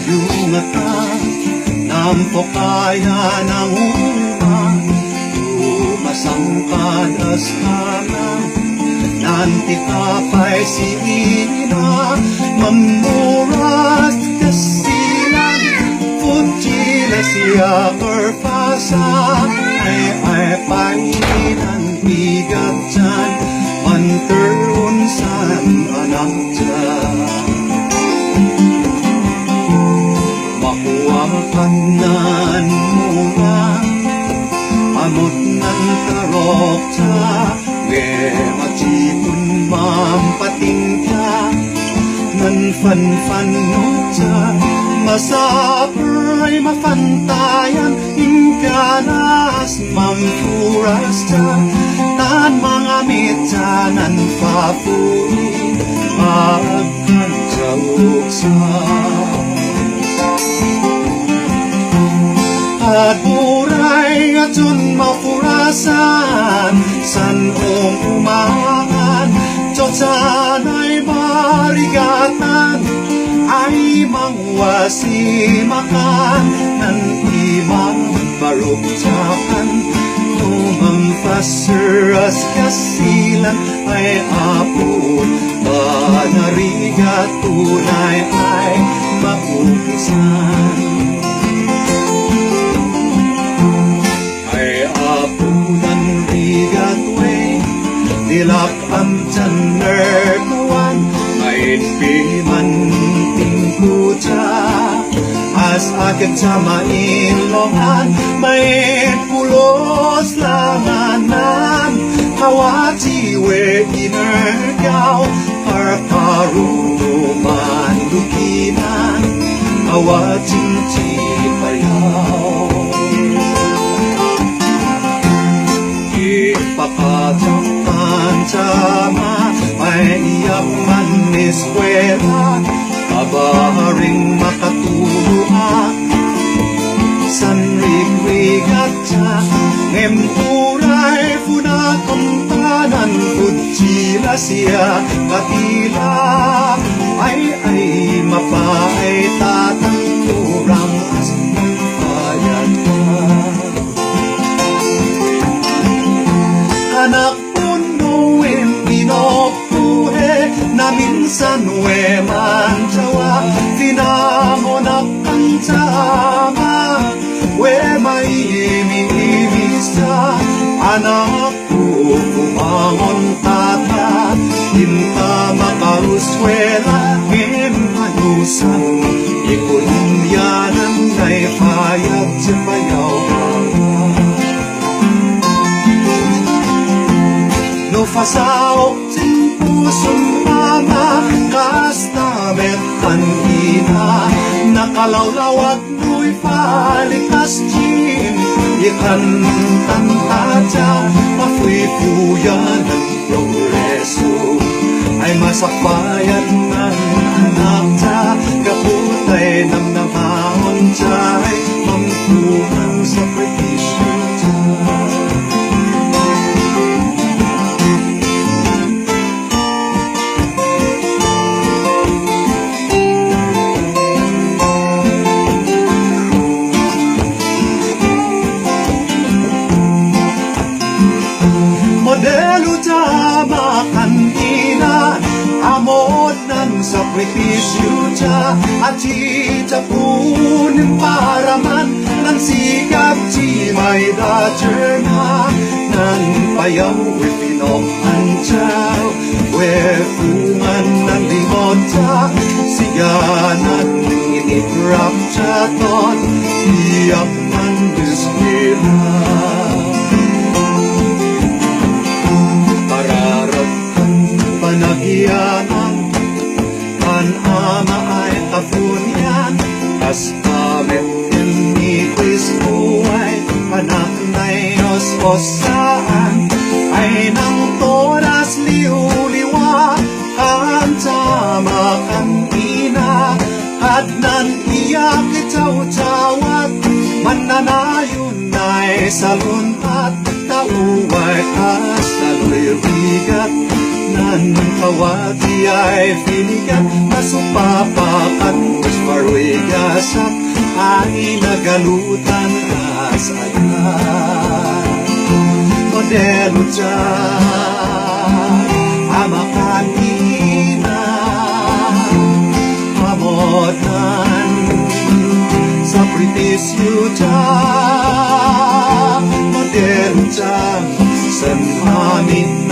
Yung nampokaya ng uman, lumasangkadas tanang nanti kapay si ina, mamuras kasilan, putila siya kerpasa, ay painan bigat dyan, manterunsan anak dyan. Kanan muna amot ng karokta we matipun mampating ka nan fan nota masapray mafantayan ingkanas mampuras ta tan mga mitanan papuri agkan sa at buray atun mapurasan san umangan Jotan ay marigatan ay mangwasi makan nan imang baruktakan lumang faseras kasilan ay apun panarigat tunay ay maupisan dilak ang taner kuwan main piman tingkuta as agad sa mainlongan main pulos langanan kawati we inergaw parparuman lukinan kawating tipayaw ipapatang sama ay iyak man eskwela kabaring makatuluan sanrig-rigat sa ngempuray funakong tanan kutsila siya katila ay mapaay tatang turang as payat ka anak na minsan we mancawa tinamonak ang tama we maimimisa anak ko kumangon tata hinta makauswela himanusan ikulumyanan ay payat sa payaw no fasaok pusong mama kasta betan ina nakalawlawag nu'y palikas jim ikan tantaja mafuy-puyan ng progreso ay masakbayan ng anak ta kaputay ng namahon jay mampuhang sakripisyo ta modelo tama kanina amot ng sakripisyo ta at itapunin para man ng sikap ti may dajer na ng payaw ipinokhan taw wefungan ng limot ta siganan initrap ta ton iyak man diskila panagianan kan ama ay kapunyan kas kabit ni Kristo ay anak na Diyos o saan ay nang toras liuliwa salon at tauway asaloy rigat nan kawati ay finigat masupapakan maroy gasak ay nagalutan asayan modelo dyan amakan ina mamotan sa pritisyo dyan modelo dyan san amin